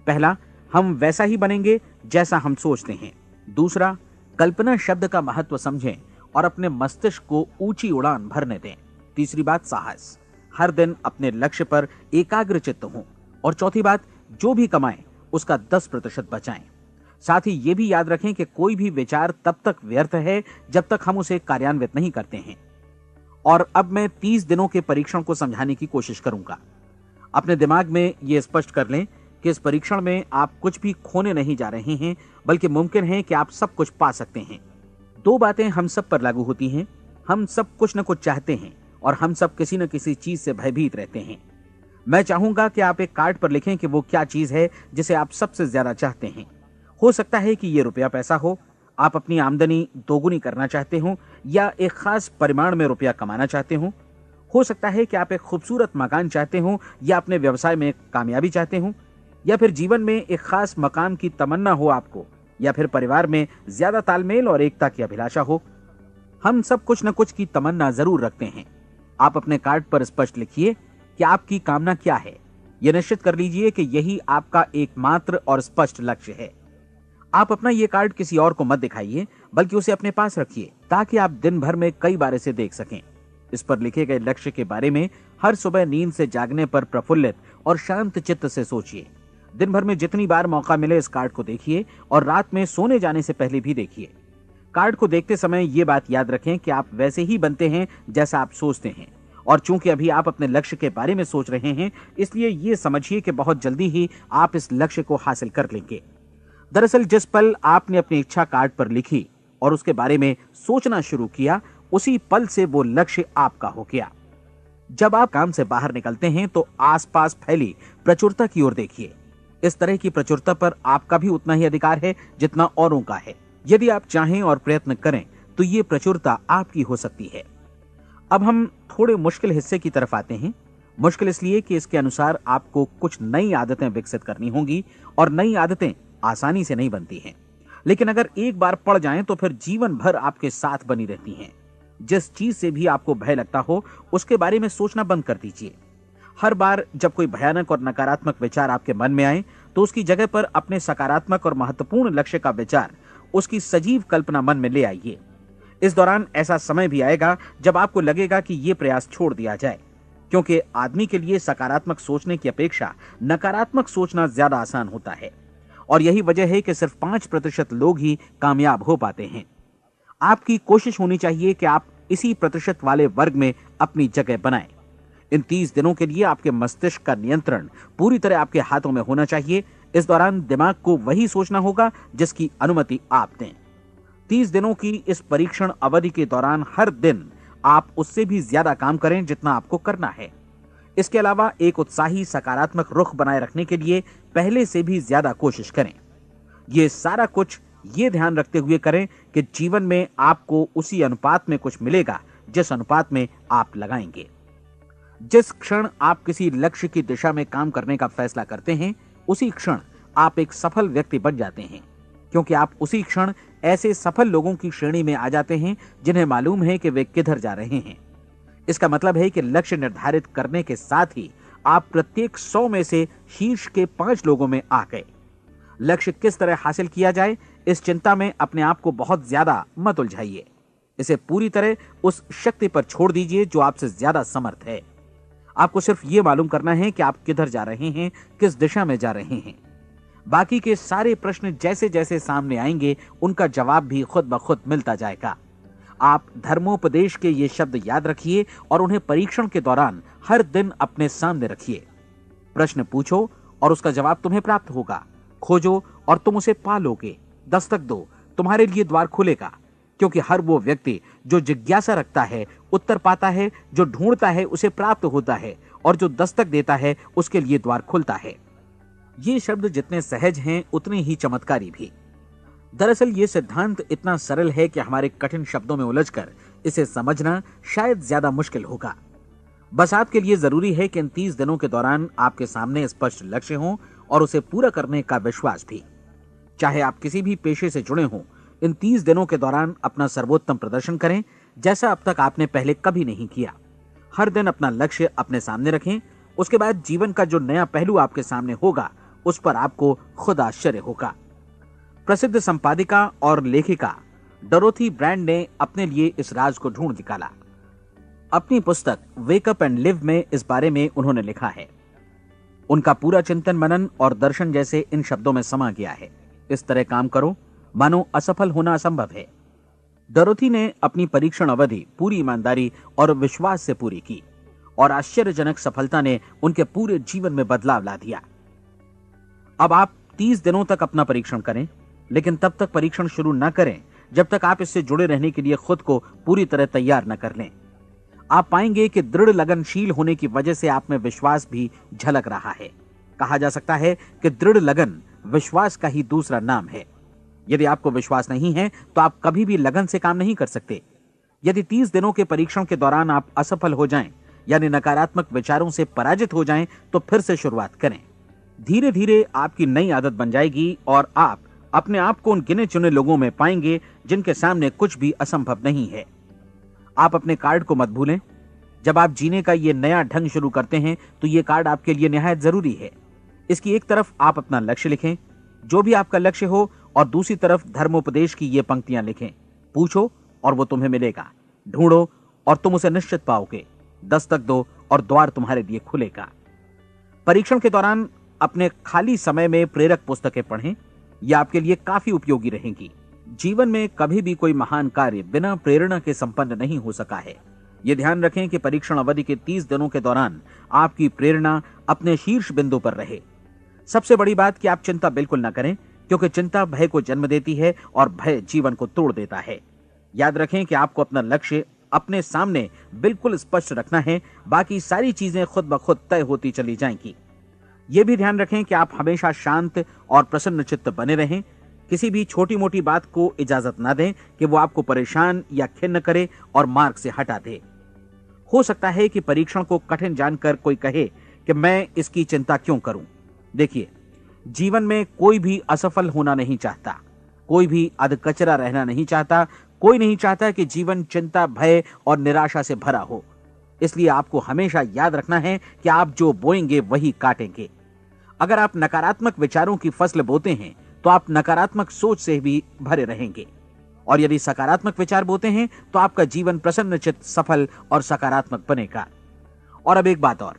पहला, हम वैसा ही बनेंगे जैसा हम सोचते हैं। दूसरा, कल्पना शब्द का महत्व समझें और अपने मस्तिष्क को ऊंची उड़ान भरने दें। तीसरी बात, साहस, हर दिन अपने लक्ष्य पर एकाग्र चित्त हों। और चौथी बात, जो भी कमाएं उसका 10% बचाएं। साथ ही ये भी याद रखें कि कोई भी विचार तब तक व्यर्थ है जब तक हम उसे कार्यान्वित नहीं करते हैं। और अब मैं 30 दिनों के परीक्षण को समझाने की कोशिश करूंगा। अपने दिमाग में यह स्पष्ट कर लें कि इस परीक्षण में आप कुछ भी खोने नहीं जा रहे हैं, बल्कि मुमकिन है कि आप सब कुछ पा सकते हैं। 2 बातें हम सब पर लागू होती हैं। हम सब कुछ न कुछ चाहते हैं और हम सब किसी न किसी चीज से भयभीत रहते हैं। मैं चाहूंगा कि आप एक कार्ड पर लिखें कि वो क्या चीज है जिसे आप सबसे ज्यादा चाहते हैं। हो सकता है कि ये रुपया पैसा हो, आप अपनी आमदनी दोगुनी करना चाहते हो, या एक खास परिमाण में रुपया कमाना चाहते हो सकता है कि आप एक खूबसूरत मकान चाहते हो, या अपने व्यवसाय में कामयाबी चाहते हो, या फिर जीवन में एक खास मकाम की तमन्ना हो आपको, या फिर परिवार में ज्यादा तालमेल और एकता की अभिलाषा हो। हम सब कुछ न कुछ की तमन्ना जरूर रखते हैं। आप अपने कार्ड पर स्पष्ट लिखिए कि आपकी कामना क्या है। यह निश्चित कर लीजिए कि यही आपका एकमात्र और स्पष्ट लक्ष्य है। आप अपना ये कार्ड किसी और को मत दिखाइए, बल्कि उसे अपने पास रखिए ताकि आप दिन भर में कई बार इसे देख सकें। इस पर लिखे गए लक्ष्य के बारे में हर सुबह नींद से जागने पर प्रफुल्लित और शांत चित्त से सोचिए। दिन भर में जितनी बार मौका मिले इस कार्ड को देखिए और रात में सोने जाने से पहले भी देखिए। कार्ड को देखते समय ये बात याद रखें कि आप वैसे ही बनते हैं जैसा आप सोचते हैं। और चूंकि अभी आप अपने लक्ष्य के बारे में सोच रहे हैं, इसलिए ये समझिए कि बहुत जल्दी ही आप इस लक्ष्य को हासिल कर लेंगे। दरअसल जिस पल आपने अपनी इच्छा कार्ड पर लिखी और उसके बारे में सोचना शुरू किया, उसी पल से वो लक्ष्य आपका हो गया। जब आप काम से बाहर निकलते हैं तो आसपास फैली प्रचुरता की ओर देखिए। इस तरह की प्रचुरता पर आपका भी उतना ही अधिकार है जितना औरों का है। यदि आप चाहें और प्रयत्न करें तो ये प्रचुरता आपकी हो सकती है। अब हम थोड़े मुश्किल हिस्से की तरफ आते हैं। मुश्किल इसलिए कि इसके अनुसार आपको कुछ नई आदतें विकसित करनी होंगी और नई आदतें आसानी से नहीं बनती हैं, लेकिन अगर एक बार पड़ जाएं तो फिर जीवन भर आपके साथ बनी रहती हैं। जिस चीज से भी आपको भय लगता हो उसके बारे में सोचना बंद कर दीजिए। हर बार जब कोई भयानक और नकारात्मक विचार आपके मन में आए तो उसकी जगह पर अपने सकारात्मक और महत्वपूर्ण लक्ष्य का विचार, उसकी सजीव कल्पना मन में ले आइए। इस दौरान ऐसा समय भी आएगा जब आपको लगेगा कि ये प्रयास छोड़ दिया जाए, क्योंकि आदमी के लिए सकारात्मक सोचने की अपेक्षा नकारात्मक सोचना ज्यादा आसान होता है। और यही वजह है कि सिर्फ 5% लोग ही कामयाब हो पाते हैं। आपकी कोशिश होनी चाहिए कि आप इसी प्रतिशत वाले वर्ग में अपनी जगह बनाएं। इन 30 दिनों के लिए आपके मस्तिष्क का नियंत्रण पूरी तरह आपके हाथों में होना चाहिए। इस दौरान दिमाग को वही सोचना होगा जिसकी अनुमति आप दें। 30 दिनों की इस परीक्षण अवधि के दौरान हर दिन आप उससे भी ज्यादा काम करें जितना आपको करना है। इसके अलावा एक उत्साही सकारात्मक रुख बनाए रखने के लिए पहले से भी ज्यादा कोशिश करें। ये सारा कुछ ये ध्यान रखते हुए करें कि जीवन में आपको उसी अनुपात में कुछ मिलेगा जिस अनुपात में आप लगाएंगे। जिस क्षण आप किसी लक्ष्य की दिशा में काम करने का फैसला करते हैं, उसी क्षण आप एक सफल व्यक्ति बन जाते हैं, क्योंकि आप उसी क्षण ऐसे सफल लोगों की श्रेणी में आ जाते हैं जिन्हें मालूम है कि वे किधर जा रहे हैं। इसका मतलब है कि लक्ष्य निर्धारित करने के साथ ही आप प्रत्येक 100 में से शीर्ष के 5 लोगों में आ गए। लक्ष्य किस तरह हासिल किया जाए, इस चिंता में अपने आप को बहुत ज्यादा मत उलझाइए। इसे पूरी तरह उस शक्ति पर छोड़ दीजिए जो आपसे ज्यादा समर्थ है। आपको सिर्फ ये मालूम करना है कि आप किधर जा रहे हैं, किस दिशा में जा रहे हैं। बाकी के सारे प्रश्न जैसे जैसे सामने आएंगे उनका जवाब भी खुद ब खुद मिलता जाएगा। आप धर्मोपदेश के ये शब्द याद रखिए और उन्हें परीक्षण के दौरान हर दिन अपने सामने रखिए। प्रश्न पूछो और उसका जवाब तुम्हें प्राप्त होगा। खोजो और तुम उसे पा लोगे। दस्तक दो, तुम्हारे लिए द्वार खुलेगा, क्योंकि हर वो व्यक्ति जो जिज्ञासा रखता है उत्तर पाता है, जो ढूंढता है उसे प्राप्त होता है, और जो दस्तक देता है उसके लिए द्वार खुलता है। ये शब्द जितने सहज हैं उतने ही चमत्कारी भी। दरअसल ये सिद्धांत इतना सरल है कि हमारे कठिन शब्दों में उलझकर इसे समझना शायद ज्यादा मुश्किल होगा। बस आपके लिए जरूरी है कि इन 30 दिनों के दौरान आपके सामने स्पष्ट लक्ष्य हो और उसे पूरा करने का विश्वास भी। चाहे आप किसी भी पेशे से जुड़े हों, इन 30 दिनों के दौरान अपना सर्वोत्तम प्रदर्शन करें, जैसा अब तक आपने पहले कभी नहीं किया। हर दिन अपना लक्ष्य अपने सामने रखें। उसके बाद जीवन का जो नया पहलू आपके सामने होगा उस पर आपको खुद आश्चर्य होगा। प्रसिद्ध संपादिका और लेखिका डोरोथी ब्रैंड ने अपने लिए इस राज को ढूंढ निकाला। अपनी पुस्तक वेक अप एंड लिव में इस बारे में उन्होंने लिखा है। उनका पूरा चिंतन मनन और दर्शन जैसे इन शब्दों में समा गया है। इस तरह काम करो मानो असफल होना असंभव है। डोरोथी ने अपनी परीक्षण अवधि पूरी ईमानदारी और विश्वास से पूरी की और आश्चर्यजनक सफलता ने उनके पूरे जीवन में बदलाव ला दिया। अब आप 30 दिनों तक अपना परीक्षण करें, लेकिन तब तक परीक्षण शुरू न करें जब तक आप इससे जुड़े रहने के लिए खुद को पूरी तरह तैयार न कर लें। आप पाएंगे कि दृढ़ लगनशील होने की वजह से आप में विश्वास भी झलक रहा है। कहा जा सकता है कि दृढ़ लगन विश्वास का ही दूसरा नाम है। यदि आपको विश्वास नहीं है तो आप कभी भी लगन से काम नहीं कर सकते। यदि 30 दिनों के परीक्षण के दौरान आप असफल हो जाएं, यानी नकारात्मक विचारों से पराजित हो जाएं, तो फिर से शुरुआत करें। धीरे धीरे आपकी नई आदत बन जाएगी और आप अपने आप को उन गिने चुने लोगों में पाएंगे जिनके सामने कुछ भी असंभव नहीं है। आप अपने कार्ड को मत भूलें। जब आप जीने का ये नया ढंग शुरू करते हैं तो ये कार्ड आपके लिए निहायत जरूरी है। इसकी एक तरफ आप अपना लक्ष्य लिखें, जो भी आपका लक्ष्य हो, और दूसरी तरफ धर्मोपदेश की ये पंक्तियां लिखें। पूछो और वो तुम्हें मिलेगा, ढूंढो और तुम उसे निश्चित पाओगे, दस्तक दो और द्वार तुम्हारे लिए खुलेगा। परीक्षण के दौरान अपने खाली समय में प्रेरक पुस्तकें पढ़ें। यह आपके लिए काफी उपयोगी रहेंगी। जीवन में कभी भी कोई महान कार्य बिना प्रेरणा के संपन्न नहीं हो सका है। यह ध्यान रखें कि परीक्षण अवधि के 30 दिनों के दौरान आपकी प्रेरणा अपने शीर्ष बिंदु पर रहे। सबसे बड़ी बात कि आप चिंता बिल्कुल न करें, क्योंकि चिंता भय को जन्म देती है और भय जीवन को तोड़ देता है। याद रखें कि आपको अपना लक्ष्य अपने सामने बिल्कुल स्पष्ट रखना है, बाकी सारी चीजें खुद ब खुद तय होती चली जाएंगी। यह भी ध्यान रखें कि आप हमेशा शांत और प्रसन्न चित्त बने रहें। किसी भी छोटी मोटी बात को इजाजत ना दें कि वो आपको परेशान या खिन्न करे और मार्ग से हटा दे। हो सकता है कि परीक्षण को कठिन जानकर कोई कहे कि मैं इसकी चिंता क्यों करूं। देखिए, जीवन में कोई भी असफल होना नहीं चाहता, कोई भी अधकचरा रहना नहीं चाहता, कोई नहीं चाहता कि जीवन चिंता, भय और निराशा से भरा हो। इसलिए आपको हमेशा याद रखना है कि आप जो बोएंगे वही काटेंगे। अगर आप नकारात्मक विचारों की फसल बोते हैं तो आप नकारात्मक सोच से भी भरे रहेंगे, और यदि सकारात्मक विचार बोते हैं तो आपका जीवन प्रसन्नचित्त, सफल और सकारात्मक बनेगा। और अब एक बात और,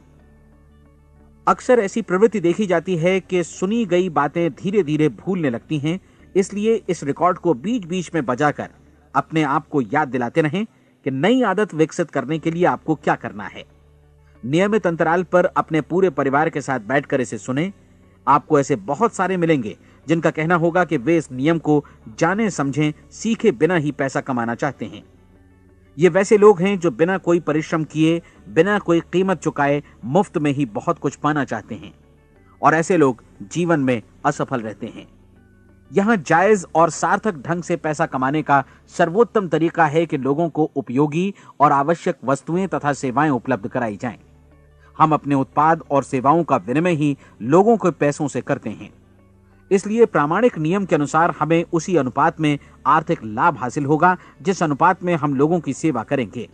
अक्सर ऐसी प्रवृत्ति देखी जाती है कि सुनी गई बातें धीरे धीरे भूलने लगती हैं। इसलिए इस रिकॉर्ड को बीच बीच में बजाकर अपने आप को याद दिलाते रहें कि नई आदत विकसित करने के लिए आपको क्या करना है। नियमित अंतराल पर अपने पूरे परिवार के साथ बैठकर इसे सुनें। आपको ऐसे बहुत सारे मिलेंगे जिनका कहना होगा कि वे इस नियम को जाने समझें सीखे बिना ही पैसा कमाना चाहते हैं। ये वैसे लोग हैं जो बिना कोई परिश्रम किए, बिना कोई कीमत चुकाए मुफ्त में ही बहुत कुछ पाना चाहते हैं, और ऐसे लोग जीवन में असफल रहते हैं। यहां जायज और सार्थक ढंग से पैसा कमाने का सर्वोत्तम तरीका है कि लोगों को उपयोगी और आवश्यक वस्तुएं तथा सेवाएं उपलब्ध कराई जाएं। हम अपने उत्पाद और सेवाओं का विनिमय ही लोगों के पैसों से करते हैं। इसलिए प्रामाणिक नियम के अनुसार हमें उसी अनुपात में आर्थिक लाभ हासिल होगा जिस अनुपात में हम लोगों की सेवा करेंगे।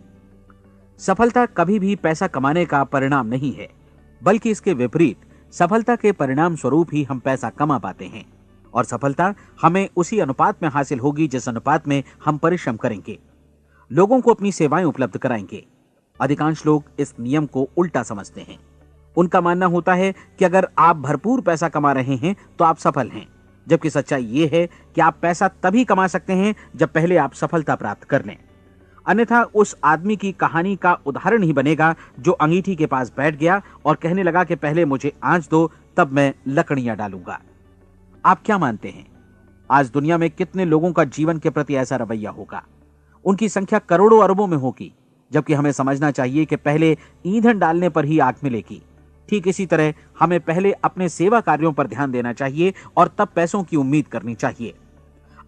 सफलता कभी भी पैसा कमाने का परिणाम नहीं है, बल्कि इसके विपरीत सफलता के परिणाम स्वरूप ही हम पैसा कमा पाते हैं, और सफलता हमें उसी अनुपात में हासिल होगी जिस अनुपात में हम परिश्रम करेंगे, लोगों को अपनी सेवाएं उपलब्ध कराएंगे। अधिकांश लोग इस नियम को उल्टा समझते हैं। उनका मानना होता है कि अगर आप भरपूर पैसा कमा रहे हैं तो आप सफल हैं, जबकि सच्चाई यह है कि आप पैसा तभी कमा सकते हैं जब पहले आप सफलता प्राप्त कर लें। अन्यथा उस आदमी की कहानी का उदाहरण ही बनेगा जो अंगीठी के पास बैठ गया और कहने लगा कि पहले मुझे आंच दो, तब मैं लकड़ियां डालूंगा। आप क्या मानते हैं, आज दुनिया में कितने लोगों का जीवन के प्रति ऐसा रवैया होगा? उनकी संख्या करोड़ों अरबों में होगी, जबकि हमें समझना चाहिए कि पहले ईंधन डालने पर ही आग मिलेगी। ठीक इसी तरह हमें पहले अपने सेवा कार्यों पर ध्यान देना चाहिए और तब पैसों की उम्मीद करनी चाहिए।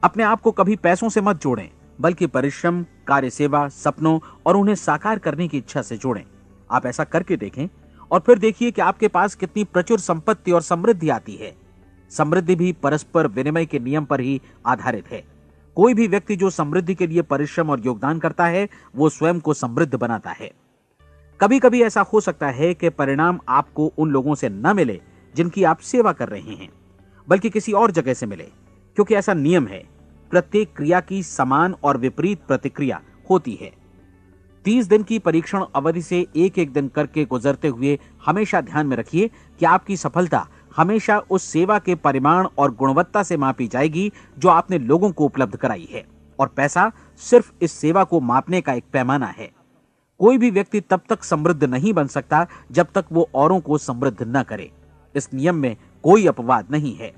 अपने आप को कभी पैसों से मत जोड़ें, बल्कि परिश्रम, कार्य सेवा, सपनों और उन्हें साकार करने की इच्छा से जोड़ें। आप ऐसा करके देखें और फिर देखिए कि आपके पास कितनी प्रचुर संपत्ति और समृद्धि आती है। समृद्धि भी परस्पर विनिमय के नियम पर ही आधारित है। कोई भी व्यक्ति जो समृद्धि के लिए परिश्रम और योगदान करता है, वो स्वयं को समृद्ध बनाता है। कभी कभी ऐसा हो सकता है कि परिणाम आपको उन लोगों से न मिले जिनकी आप सेवा कर रहे हैं, बल्कि किसी और जगह से मिले, क्योंकि ऐसा नियम है, प्रत्येक क्रिया की समान और विपरीत प्रतिक्रिया होती है। 30 दिन की परीक्षण अवधि से एक एक दिन करके गुजरते हुए हमेशा ध्यान में रखिए कि आपकी सफलता हमेशा उस सेवा के परिमाण और गुणवत्ता से मापी जाएगी जो आपने लोगों को उपलब्ध कराई है, और पैसा सिर्फ इस सेवा को मापने का एक पैमाना है। कोई भी व्यक्ति तब तक समृद्ध नहीं बन सकता जब तक वो औरों को समृद्ध न करे। इस नियम में कोई अपवाद नहीं है।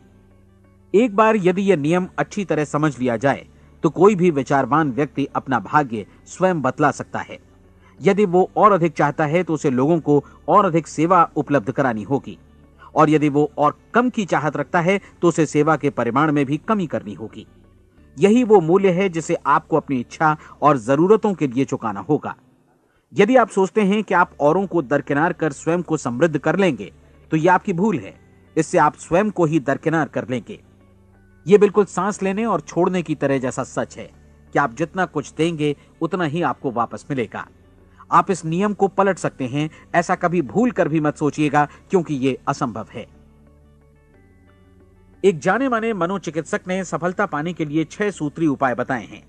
एक बार यदि यह नियम अच्छी तरह समझ लिया जाए तो कोई भी विचारवान व्यक्ति अपना भाग्य स्वयं बतला सकता है। यदि वो और अधिक चाहता है तो उसे लोगों को और अधिक सेवा उपलब्ध करानी होगी, और यदि वो और कम की चाहत रखता है तो उसे सेवा के परिमाण में भी कमी करनी होगी। यही वो मूल्य है जिसे आपको अपनी इच्छा और जरूरतों के लिए चुकाना होगा। यदि आप सोचते हैं कि आप औरों को दरकिनार कर स्वयं को समृद्ध कर लेंगे तो यह आपकी भूल है। इससे आप स्वयं को ही दरकिनार कर लेंगे। यह बिल्कुल सांस लेने और छोड़ने की तरह जैसा सच है कि आप जितना कुछ देंगे उतना ही आपको वापस मिलेगा। आप इस नियम को पलट सकते हैं, ऐसा कभी भूल कर भी मत सोचिएगा, क्योंकि यह असंभव है। एक जाने माने मनोचिकित्सक ने सफलता पाने के लिए 6 सूत्री उपाय बताए हैं।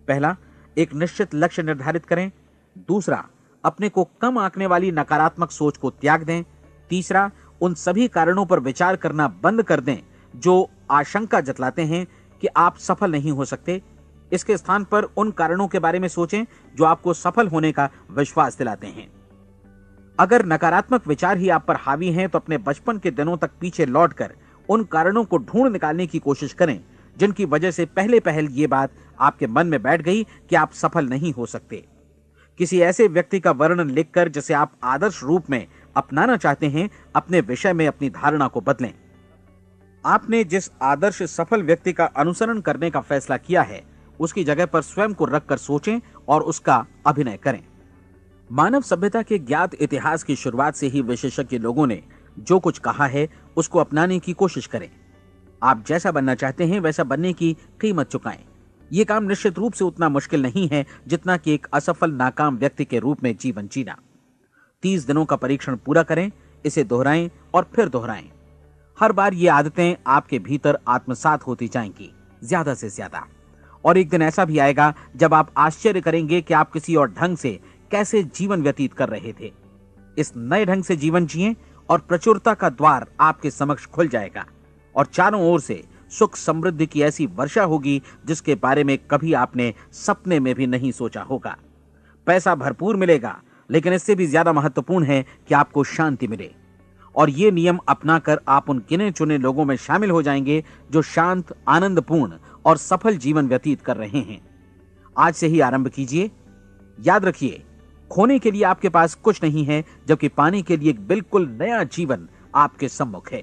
पहला, एक निश्चित लक्ष्य निर्धारित करें। दूसरा, अपने को कम आंकने वाली नकारात्मक सोच को त्याग दें। तीसरा, उन सभी कारणों पर विचार करना बंद कर दें जो आशंका जतलाते हैं कि आप सफल नहीं हो सकते। इसके स्थान पर उन कारणों के बारे में सोचें जो आपको सफल होने का विश्वास दिलाते हैं। अगर नकारात्मक विचार ही आप पर हावी हैं तो अपने बचपन के दिनों तक पीछे लौटकर उन कारणों को ढूंढ निकालने की कोशिश करें जिनकी वजह से पहले पहल ये बात आपके मन में बैठ गई कि आप सफल नहीं हो सकते। किसी ऐसे व्यक्ति का वर्णन लिखकर जिसे आप आदर्श रूप में अपनाना चाहते हैं, अपने विषय में अपनी धारणा को बदलें। आपने जिस आदर्श सफल व्यक्ति का अनुसरण करने का फैसला किया है उसकी जगह पर स्वयं को रखकर सोचें और उसका अभिनय करें। मानव सभ्यता के ज्ञात इतिहास की शुरुआत से ही विशेषज्ञ लोगों ने जो कुछ कहा है उसको अपनाने की कोशिश करें। आप जैसा बनना चाहते हैं वैसा बनने की कीमत चुकाएं। यह काम निश्चित रूप से उतना मुश्किल नहीं है जितना कि एक असफल नाकाम व्यक्ति के रूप में जीवन जीना। 30 दिनों का परीक्षण पूरा करें, इसे दोहराएं और फिर दोहराएं। हर बार ये आदतें आपके भीतर आत्मसात होती जाएंगी, ज्यादा से ज्यादा। और एक दिन ऐसा भी आएगा जब आप आश्चर्य करेंगे कि आप किसी और ढंग से कैसे जीवन व्यतीत कर रहे थे। इस नए ढंग से जीवन जिएं और प्रचुरता का द्वार आपके समक्ष खुल जाएगा और चारों ओर से सुख समृद्धि की ऐसी वर्षा होगी जिसके बारे में कभी आपने सपने में भी नहीं सोचा होगा। पैसा भरपूर मिलेगा, लेकिन इससे भी ज्यादा महत्वपूर्ण है कि आपको शांति मिले। और ये नियम अपनाकर आप उन गिने चुने लोगों में शामिल हो जाएंगे जो शांत, आनंदपूर्ण और सफल जीवन व्यतीत कर रहे हैं। आज से ही आरंभ कीजिए। याद रखिए, खोने के लिए आपके पास कुछ नहीं है, जबकि पाने के लिए एक बिल्कुल नया जीवन आपके सम्मुख है।